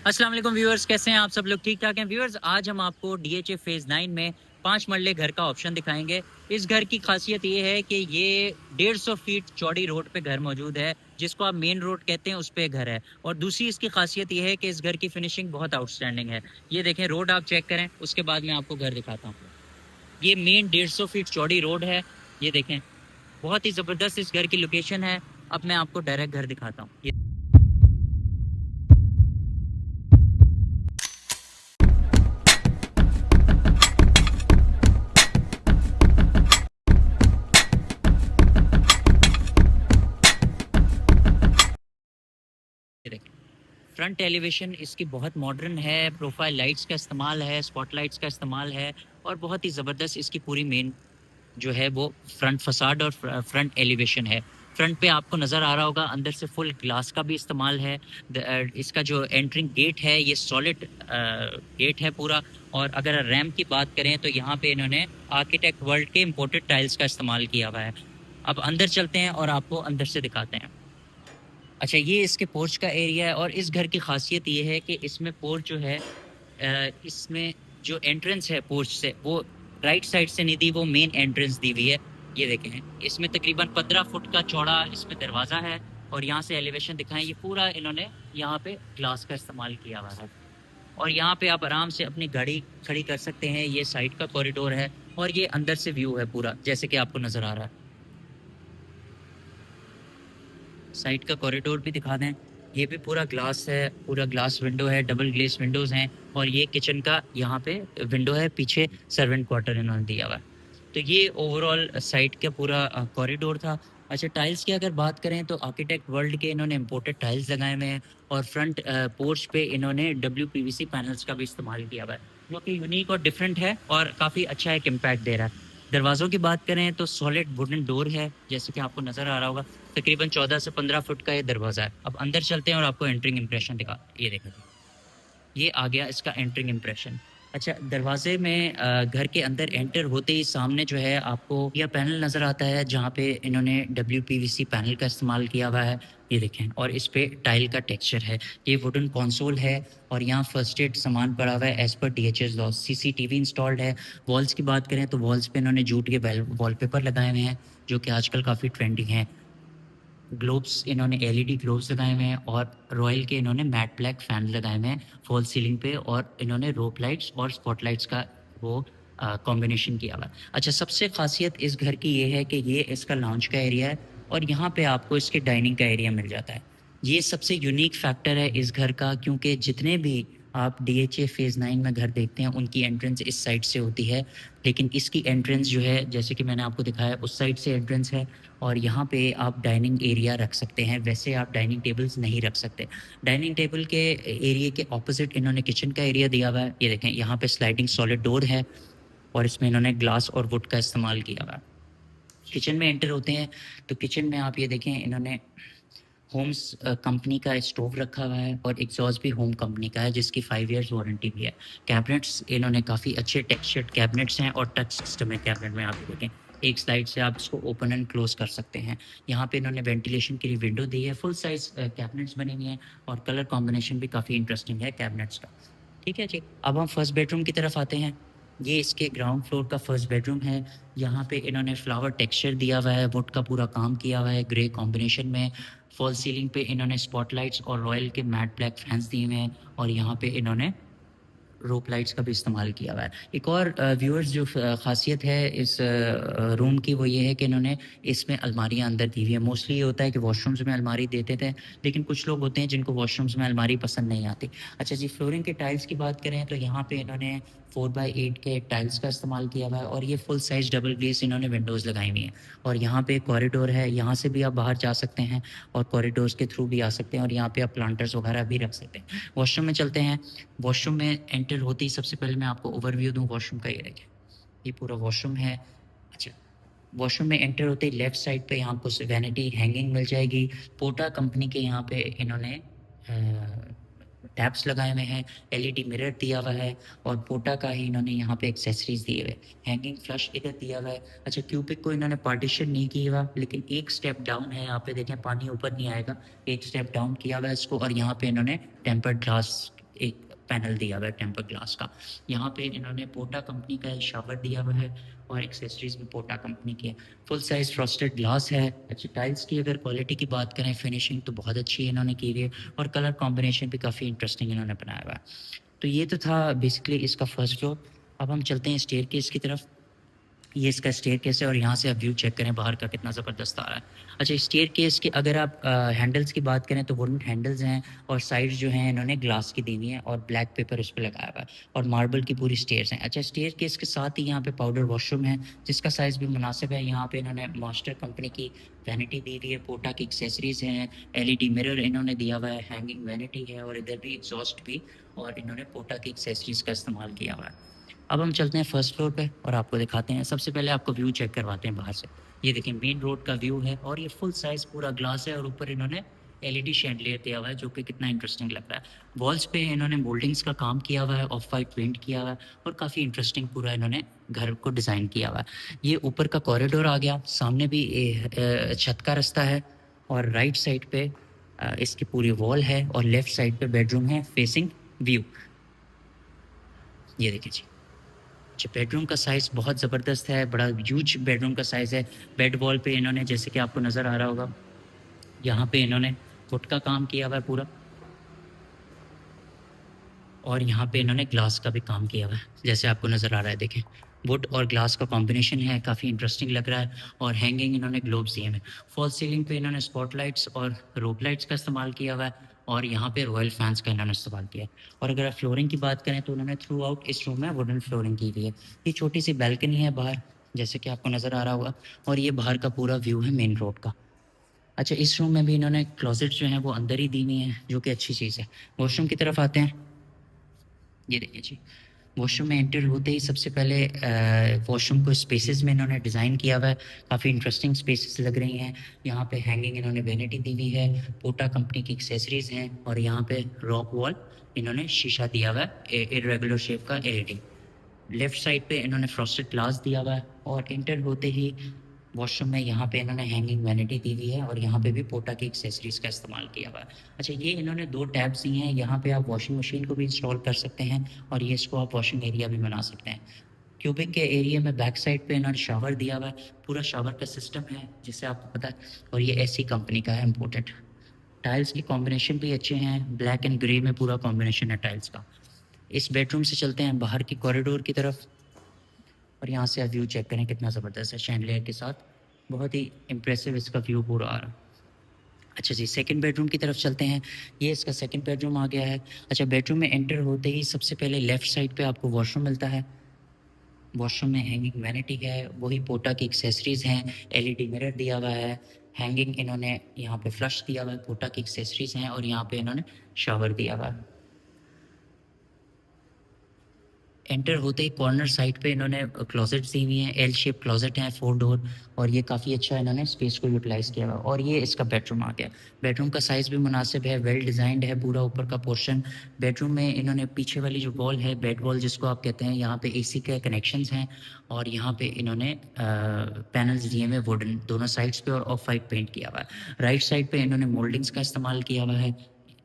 अस्सलाम वालेकुम व्यूअर्स, कैसे हैं आप सब लोग? ठीक ठाक हैं व्यूअर्स। आज हम आपको डीएचए फेज 9 में 5 मरले घर का ऑप्शन दिखाएंगे। इस घर की खासियत ये है कि ये 150 फीट चौड़ी रोड पे घर मौजूद है, जिसको आप मेन रोड कहते हैं, उस पे घर है। और दूसरी इसकी खासियत ये है कि इस घर की फिनिशिंग बहुत आउटस्टैंडिंग है। ये देखें, रोड आप चेक करें, उसके बाद मैं आपको घर दिखाता हूँ। ये मेन 150 फीट चौड़ी रोड है। ये देखें, बहुत ही जबरदस्त इस घर की लोकेशन है। अब मैं आपको डायरेक्ट घर दिखाता हूँ। ये देखें, फ्रंट एलिवेशन इसकी बहुत मॉडर्न है। प्रोफाइल लाइट्स का इस्तेमाल है, स्पॉटलाइट्स का इस्तेमाल है, और बहुत ही ज़बरदस्त इसकी पूरी मेन जो है वो फ्रंट फसाड और फ्रंट एलिवेशन है। फ्रंट पे आपको नज़र आ रहा होगा, अंदर से फुल ग्लास का भी इस्तेमाल है। इसका जो एंट्रिंग गेट है ये सॉलिड गेट है पूरा। और अगर रैम्प की बात करें तो यहाँ पे इन्होंने आर्किटेक्ट वर्ल्ड के इम्पोर्टेड टाइल्स का इस्तेमाल किया हुआ है। अब अंदर चलते हैं और आपको अंदर से दिखाते हैं। अच्छा, ये इसके पोर्च का एरिया है, और इस घर की खासियत ये है कि इसमें पोर्च जो है, इसमें जो एंट्रेंस है पोर्च से, वो राइट साइड से नहीं दी, वो मेन एंट्रेंस दी हुई है। ये देखें, इसमें तकरीबन 15 फुट का चौड़ा इसमें दरवाज़ा है। और यहाँ से एलिवेशन दिखाएं, ये पूरा इन्होंने यहाँ पे ग्लास का इस्तेमाल किया हुआ है। और यहाँ पे आप आराम से अपनी गाड़ी खड़ी कर सकते हैं। ये साइड का कॉरिडोर है, और ये अंदर से व्यू है पूरा, जैसे कि आपको नज़र आ रहा है। साइड का कॉरिडोर भी दिखा दें। ये भी पूरा ग्लास है, पूरा ग्लास विंडो है, डबल ग्लेस विंडोज़ हैं। और ये किचन का यहाँ पे विंडो है, पीछे सर्वेंट क्वार्टर इन्होंने दिया हुआ है। तो ये ओवरऑल साइड का पूरा कॉरिडोर था। अच्छा, टाइल्स की अगर बात करें तो आर्किटेक्ट वर्ल्ड के इन्होंने इम्पोर्टेड टाइल्स लगाए हुए हैं। और फ्रंट पोर्च पे इन्होंने WPVC पैनल्स का भी इस्तेमाल किया हुआ है, जो कि यूनिक और डिफरेंट है और काफ़ी अच्छा एक इम्पैक्ट दे रहा है। दरवाज़ों की बात करें तो सॉलिड वुडन डोर है, जैसे कि आपको नज़र आ रहा होगा। तकरीबन 14 से 15 फुट का ये दरवाज़ा है। अब अंदर चलते हैं और आपको एंट्रिंग इम्प्रेशन दिखा। ये देखो, ये आ गया इसका एंट्रिंग इम्प्रेशन। अच्छा, दरवाजे में घर के अंदर एंटर होते ही सामने जो है आपको यह पैनल नज़र आता है, जहाँ पे इन्होंने WPVC पैनल का इस्तेमाल किया हुआ है। ये देखें, और इस पे टाइल का टेक्सचर है। ये वुडन कंसोल है, और यहाँ फर्स्ट एड सामान पड़ा हुआ है एज पर DHS लॉ। CCTV इंस्टॉल्ड है। वॉल्स की बात करें तो वॉल्स पे इन्होंने जूट के वॉलपेपर लगाए हुए हैं, जो कि आजकल काफ़ी ट्रेंडिंग है। ग्लोब्स इन्होंने LED ग्लोब्स लगाए हुए हैं, और रॉयल के इन्होंने मैट ब्लैक फ़ैन लगाए हुए हैं फॉल सीलिंग पे। और इन्होंने रोप लाइट्स और स्पॉटलाइट्स का वो कॉम्बिनेशन किया हुआ है। अच्छा, सबसे खासियत इस घर की ये है कि ये इसका लॉन्च का एरिया है, और यहाँ पे आपको इसके डाइनिंग का एरिया मिल जाता है। ये सबसे यूनिक फैक्टर है इस घर का, क्योंकि जितने भी आप DHA फेज़ 9 में घर देखते हैं उनकी एंट्रेंस इस साइड से होती है। लेकिन इसकी एंट्रेंस जो है, जैसे कि मैंने आपको दिखाया, उस साइड से एंट्रेंस है। और यहाँ पे आप डाइनिंग एरिया रख सकते हैं। वैसे आप डाइनिंग टेबल्स नहीं रख सकते। डाइनिंग टेबल के एरिया के ऑपोजिट इन्होंने किचन का एरिया दिया हुआ है। ये देखें, यहाँ पे स्लाइडिंग सॉलिड डोर है, और इसमें इन्होंने ग्लास और वुड का इस्तेमाल किया हुआ है। किचन में एंटर होते हैं तो किचन में आप ये देखें, इन्होंने होम्स कंपनी का स्टोव रखा हुआ है, और एग्जॉस्ट भी होम कंपनी का है, जिसकी 5 इयर्स वारंटी भी है। कैबिनेट्स इन्होंने काफ़ी अच्छे टेक्सचर्ड कैबिनेट्स हैं, और टच सिस्टम है कैबिनेट में। आप देखें, एक स्लाइड से आप इसको ओपन एंड क्लोज कर सकते हैं। यहाँ पे इन्होंने वेंटिलेशन के लिए विंडो दी है। फुल साइज कैबिनेट्स बने हुए हैं, और कलर कॉम्बिनेशन भी काफ़ी इंटरेस्टिंग है कैबिनेट्स का। ठीक है जी, अब हम फर्स्ट बेडरूम की तरफ आते हैं। ये इसके ग्राउंड फ्लोर का फर्स्ट बेडरूम है। यहाँ पे इन्होंने फ्लावर टेक्सचर दिया हुआ है, वुड का पूरा काम किया हुआ है ग्रे कॉम्बिनेशन में। फॉल सीलिंग पे इन्होंने स्पॉटलाइट्स और रॉयल के मैट ब्लैक फैंस दिए हुए हैं, और यहाँ पे इन्होंने रोप लाइट्स का भी इस्तेमाल किया हुआ है। एक और व्यूअर्स जो ख़ासियत है इस रूम की, वो ये है कि इन्होंने इसमें अलमारियाँ अंदर दी हुई हैं। मोस्टली ये होता है कि वॉशरूम्स में अलमारी देते थे, लेकिन कुछ लोग होते हैं जिनको वॉशरूम्स में अलमारी पसंद नहीं आती। अच्छा जी, फ्लोरिंग के टाइल्स की बात करें तो यहाँ पे इन्होंने 4x8 के टाइल्स का इस्तेमाल किया हुआ है, और ये फुल साइज़ डबल ग्लेस इन्होंने विंडोज़ लगाई हुई हैं। और यहाँ पे कॉरिडोर है, यहाँ से भी आप बाहर जा सकते हैं, और कॉरिडोर्स के थ्रू भी आ सकते हैं, और यहाँ पे आप प्लांटर्स वगैरह भी रख सकते हैं। वॉशरूम में चलते हैं। वॉशरूम में एंटर होते ही सबसे पहले मैं आपको ओवरव्यू दूं वॉशरूम का। ये देखिए, ये पूरा वॉशरूम है। अच्छा, वॉशरूम में एंटर होते ही लेफ्ट साइड पे यहाँ आपको वैनिटी हैंगिंग मिल जाएगी। पोटा कंपनी के यहाँ पे इन्होंने टैप्स लगाए हुए हैं, LED मिरर दिया हुआ है, और पोटा का ही इन्होंने यहाँ पे एक्सेसरीज दिए हुए। हैंगिंग फ्लश इधर दिया हुआ है। अच्छा, क्यूबिक को इन्होंने पार्टीशन नहीं किया हुआ, लेकिन एक स्टेप डाउन है यहाँ पे, देखें पानी ऊपर नहीं आएगा। एक स्टेप डाउन किया हुआ है इसको, और यहाँ पे इन्होंने टेम्पर्ड ग्लास एक पैनल दिया हुआ है टेम्पर ग्लास का। यहाँ पे इन्होंने पोटा कंपनी का शावर दिया हुआ है और एक्सेसरीज भी पोटा कंपनी की है। फुल साइज फ्रॉस्टेड ग्लास है। अच्छी टाइल्स की अगर क्वालिटी की बात करें, फिनिशिंग तो बहुत अच्छी है इन्होंने की हुई है और कलर कॉम्बिनेशन भी काफ़ी इंटरेस्टिंग इन्होंने बनाया हुआ है। तो ये तो था बेसिकली इसका फर्स्ट फ्लोर। अब हम चलते हैं स्टेयरकेस की तरफ। ये इसका स्टेयरकेस है और यहाँ से आप व्यू चेक करें बाहर का कितना ज़बरदस्त आ रहा है। अच्छा, स्टेयरकेस की अगर आप हैंडल्स की बात करें तो वुडन हैंडल्स हैं और साइड्स जो हैं इन्होंने ग्लास की दी हुई हैं और ब्लैक पेपर उस पर लगाया हुआ है और मार्बल की पूरी स्टेयर्स हैं। अच्छा, स्टेयरकेस के साथ ही यहाँ पे पाउडर वॉशरूम है जिसका साइज़ भी मुनासिब है। यहाँ पे इन्होंने मास्टर कंपनी की वैनिटी दी हुई है, पोटा की एक्सेसरीज हैं, एलईडी मिरर इन्होंने दिया हुआ है, हैंगिंग वैनिटी है और इधर भी एग्जॉस्ट भी, और इन्होंने पोटा की एक्सेसरीज का इस्तेमाल किया हुआ है। अब हम चलते हैं फर्स्ट फ्लोर पे और आपको दिखाते हैं। सबसे पहले आपको व्यू चेक करवाते हैं बाहर से। ये देखिए मेन रोड का व्यू है और ये फुल साइज पूरा ग्लास है और ऊपर इन्होंने एलईडी शैंडलियर दिया हुआ है जो कि कितना इंटरेस्टिंग लग रहा है। वॉल्स पे इन्होंने मोल्डिंग्स का काम किया हुआ है, ऑफ वाइट पेंट किया हुआ है और काफ़ी इंटरेस्टिंग पूरा इन्होंने घर को डिज़ाइन किया हुआ है। ये ऊपर का कॉरिडोर आ गया, सामने भी छत का रास्ता है और राइट साइड पे इसकी पूरी वॉल है और लेफ्ट साइड पे बेडरूम है फेसिंग व्यू। ये देखिए जी, अच्छा बेडरूम का साइज़ बहुत ज़बरदस्त है, बड़ा ह्यूज बेडरूम का साइज़ है। बेड वॉल पे इन्होंने, जैसे कि आपको नज़र आ रहा होगा, यहाँ पे इन्होंने वुड का काम किया हुआ है पूरा और यहाँ पे इन्होंने ग्लास का भी काम किया हुआ है जैसे आपको नज़र आ रहा है। देखें वुड और ग्लास का कॉम्बिनेशन है, काफ़ी इंटरेस्टिंग लग रहा है और हैंगिंग इन्होंने ग्लोब्स दिए हैं। फॉल सीलिंग पे इन्होंने स्पॉटलाइट्स और रोप लाइट्स का इस्तेमाल किया हुआ है और यहाँ पे रॉयल फैंस का इन्होंने इस्तेमाल किया है। और अगर आप फ्लोरिंग की बात करें तो उन्होंने थ्रू आउट इस रूम में वुडन फ्लोरिंग की हुई है। ये छोटी सी बैल्कनी है बाहर जैसे कि आपको नज़र आ रहा होगा और ये बाहर का पूरा व्यू है मेन रोड का। अच्छा, इस रूम में भी इन्होंने क्लोजेट जो है वो अंदर ही दी हुई हैं जो कि अच्छी चीज़ है। वॉशरूम की तरफ आते हैं। ये देखिए जी, वॉशरूम में एंटर होते ही सबसे पहले वॉशरूम को स्पेसेस में इन्होंने डिज़ाइन किया हुआ है, काफ़ी इंटरेस्टिंग स्पेसेस लग रही हैं। यहाँ पे हैंगिंग इन्होंने वैनिटी दी हुई है, पोटा कंपनी की एक्सेसरीज हैं और यहाँ पे रॉक वॉल इन्होंने शीशा दिया हुआ है इरेगुलर शेप का एलईडी। लेफ्ट साइड पे इन्होंने फ्रॉस्टेड ग्लास दिया हुआ है और एंटर होते ही वॉशरूम में यहाँ पे इन्होंने हैंगिंग वैनिटी दी हुई है और यहाँ पे भी पोटा की एक्सेसरीज का इस्तेमाल किया हुआ है। अच्छा, ये इन्होंने 2 टैब्स दिए हैं, यहाँ पे आप वॉशिंग मशीन को भी इंस्टॉल कर सकते हैं और ये इसको आप वॉशिंग एरिया भी बना सकते हैं। क्यूबिक के एरिया में बैक साइड पे इन्होंने शावर दिया हुआ है, पूरा शावर का सिस्टम है जिससे आपको पता है, और ये एसी कंपनी का है इम्पोर्टेड। टाइल्स की कॉम्बिनेशन भी अच्छे हैं, ब्लैक एंड ग्रे में पूरा कॉम्बिनेशन है टाइल्स का। इस बेडरूम से चलते हैं बाहर की कॉरिडोर की तरफ और यहाँ से आप व्यू चेक करें कितना ज़बरदस्त है शैंडलियर के साथ, बहुत ही इम्प्रेसिव इसका व्यू पूरा आ रहा है। अच्छा जी, सेकंड बेडरूम की तरफ चलते हैं। ये इसका सेकंड बेडरूम आ गया है। अच्छा, बेडरूम में एंटर होते ही सबसे पहले लेफ़्ट साइड पे आपको वॉशरूम मिलता है। वॉशरूम में हैंगिंग वैनिटी है, वही पोटा की एक्सेसरीज़ हैं, एलईडी मिरर दिया हुआ है, हैंगिंग इन्होंने यहाँ पे फ्लश दिया हुआ है, पोटा की एक्सेसरीज़ हैं और यहाँ पे इन्होंने शावर दिया हुआ है। एंटर होते ही कॉर्नर साइड पे इन्होंने क्लोजेट दी हुई हैं, एल शेप क्लोजेट हैं 4 डोर और ये काफ़ी अच्छा इन्होंने स्पेस को यूटिलाइज़ किया हुआ है। और ये इसका बेडरूम आ गया। बेडरूम का साइज़ भी मुनासिब है, वेल डिज़ाइंड है पूरा ऊपर का पोर्शन। बेडरूम में इन्होंने पीछे वाली जो वॉल है, बेड वॉल जिसको आप कहते हैं, यहाँ पे एसी के कनेक्शंस हैं और यहाँ पे इन्होंने पैनल्स दिए हुए वुडन दोनों साइड्स पे और ऑफ वाइट पेंट किया हुआ है। राइट साइड पे इन्होंने मोल्डिंग्स का इस्तेमाल किया हुआ है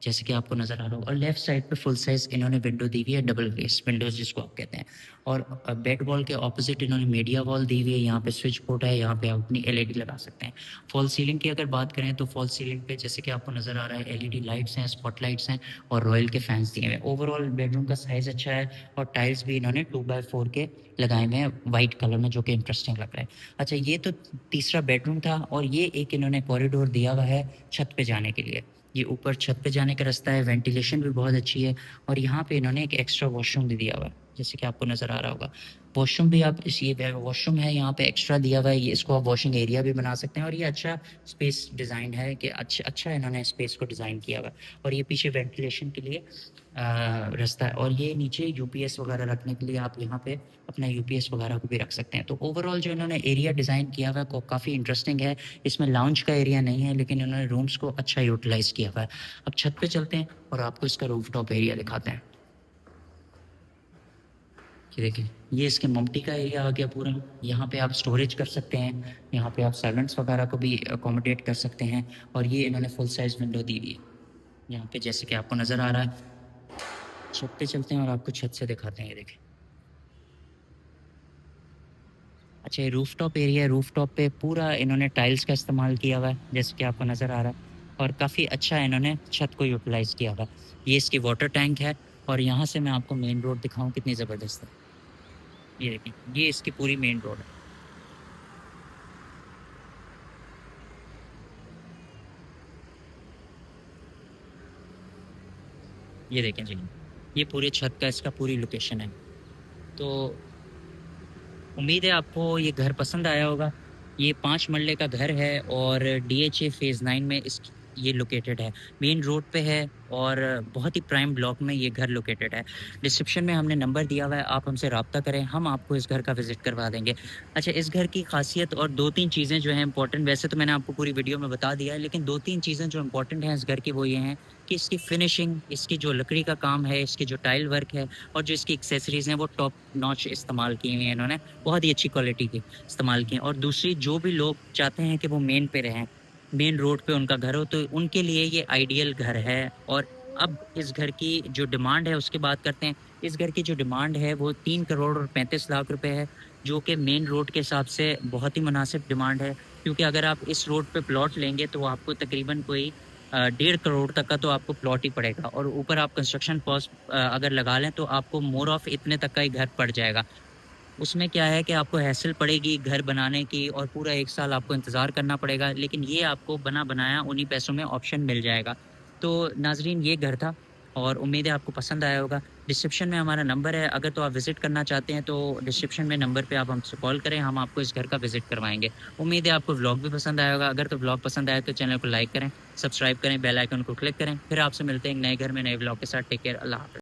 जैसे कि आपको नज़र आ रहा हो, और लेफ्ट साइड पे फुल साइज इन्होंने विंडो दी हुई है, डबल ग्लेस विंडोज जिसको आप कहते हैं। और बेड वॉल के ऑपोजिट इन्होंने मीडिया वॉल दी हुई है, यहाँ पे स्विच बोर्ड है, यहाँ पे आप अपनी एलईडी लगा सकते हैं। फॉल सीलिंग की अगर बात करें तो फॉल सीलिंग पे जैसे कि आपको नज़र आ रहा है एलईडी लाइट्स हैं, स्पॉट लाइट्स हैं और रॉयल के फैंस दिए हुए हैं। ओवरऑल बेडरूम का साइज़ अच्छा है और टाइल्स भी इन्होंने 2x4 के लगाए हुए हैं वाइट कलर में जो कि इंटरेस्टिंग लग रहा है। अच्छा, ये तो तीसरा बेडरूम था और ये एक इन्होंने कॉरिडोर दिया हुआ है छत पे जाने के लिए। ये ऊपर छत पे जाने का रास्ता है, वेंटिलेशन भी बहुत अच्छी है और यहाँ पे इन्होंने एक एक्स्ट्रा वॉशरूम भी दिया हुआ है जैसे कि आपको नज़र आ रहा होगा। वॉशरूम भी आप इस, ये वॉशरूम है यहाँ पे एक्स्ट्रा दिया हुआ है, ये इसको आप वॉशिंग एरिया भी बना सकते हैं और ये अच्छा स्पेस डिज़ाइन है कि अच्छा इन्होंने स्पेस को डिज़ाइन किया हुआ है। और ये पीछे वेंटिलेशन के लिए रास्ता है और ये नीचे यूपीएस वगैरह रखने के लिए आप यहाँ पे अपना यूपीएस वगैरह को भी रख सकते हैं। तो ओवरऑल जो इन्होंने एरिया डिज़ाइन किया हुआ है वो काफ़ी इंटरेस्टिंग है। इसमें लाउंज का एरिया नहीं है लेकिन इन्होंने रूम्स को अच्छा यूटिलाइज़ किया हुआ है। अब छत पे चलते हैं और आपको इसका रूफटॉप एरिया दिखाते हैं। ये देखिए, ये इसके मम्टी का एरिया आ गया पूरा। यहाँ पे आप स्टोरेज कर सकते हैं, यहाँ पे आप सर्वेंट्स वगैरह को भी अकोमोडेट कर सकते हैं और ये इन्होंने फुल साइज़ विंडो दी हुई है यहाँ पे जैसे कि आपको नज़र आ रहा है। छत पे चलते हैं और आपको छत से दिखाते हैं, ये देखें। अच्छा, ये रूफ़टॉप एरिया है, रूफ़टॉप पे पूरा इन्होंने टाइल्स का इस्तेमाल किया हुआ है, जैसे कि आपको नज़र आ रहा है, और काफ़ी अच्छा इन्होंने छत को यूटिलाइज़ किया हुआ है। ये इसकी वाटर टैंक है और यहाँ से मैं आपको मेन रोड दिखाऊँ कितनी ज़बरदस्त है। ये देखें, ये इसकी पूरी मेन रोड है। ये देखें जी, ये पूरे छत का इसका पूरी लोकेशन है। तो उम्मीद है आपको ये घर पसंद आया होगा। ये 5 मरले का घर है और डीएचए फ़ेज़ 9 में इस ये लोकेटेड है। मेन रोड पे है और बहुत ही प्राइम ब्लॉक में ये घर लोकेटेड है। डिस्क्रिप्शन में हमने नंबर दिया हुआ है, आप हमसे राब्ता करें, हम आपको इस घर का विज़िट करवा देंगे। अच्छा, इस घर की ख़ासियत और 2-3 चीज़ें जो हैं इम्पोर्टेंट, वैसे तो मैंने आपको पूरी वीडियो में बता दिया है, लेकिन 2-3 चीज़ें जो इम्पोर्टेंट हैं इस घर की वो ये हैं कि इसकी फ़िनिशिंग, इसकी जो लकड़ी का काम है, इसकी जो टाइल वर्क है और जो इसकी एक्सेसरीज़ हैं वो टॉप नॉच इस्तेमाल की हुई हैं इन्होंने। बहुत ही अच्छी क्वालिटी की इस्तेमाल की हैं। और दूसरी, जो भी लोग चाहते हैं कि वो मेन पे रहें, मेन रोड पे उनका घर हो, तो उनके लिए ये आइडियल घर है। और अब इस घर की जो डिमांड है उसकी बात करते हैं। इस घर की जो डिमांड है वो 3 करोड़ और 35 लाख रुपए है, जो कि मेन रोड के हिसाब से बहुत ही मुनासिब डिमांड है। क्योंकि अगर आप इस रोड पे प्लॉट लेंगे तो आपको तकरीबन कोई 1.5 करोड़ तक का तो आपको प्लॉट ही पड़ेगा, और ऊपर आप कंस्ट्रक्शन कॉस्ट अगर लगा लें तो आपको मोर ऑफ इतने तक का ही घर पड़ जाएगा। उसमें क्या है कि आपको हैसल पड़ेगी घर बनाने की और पूरा 1 साल आपको इंतज़ार करना पड़ेगा, लेकिन ये आपको बना-बनाया उन्हीं पैसों में ऑप्शन मिल जाएगा। तो नाज़रीन, ये घर था और उम्मीद है आपको पसंद आया होगा। डिस्क्रिप्शन में हमारा नंबर है, अगर तो आप विज़िट करना चाहते हैं तो डिस्क्रिप्शन में नंबर पे आप हमसे कॉल करें, हम आपको इस घर का विज़िट करवाएँगे। उम्मीद है आपको व्लॉग भी पसंद आया होगा। अगर तो व्लॉग पसंद आया तो चैनल को लाइक करें, सब्सक्राइब करें, बेल आइकन को क्लिक करें। फिर आपसे मिलते हैं एक नए घर में नए व्लॉग के साथ। टेक केयर, अल्लाह हाफ़िज़।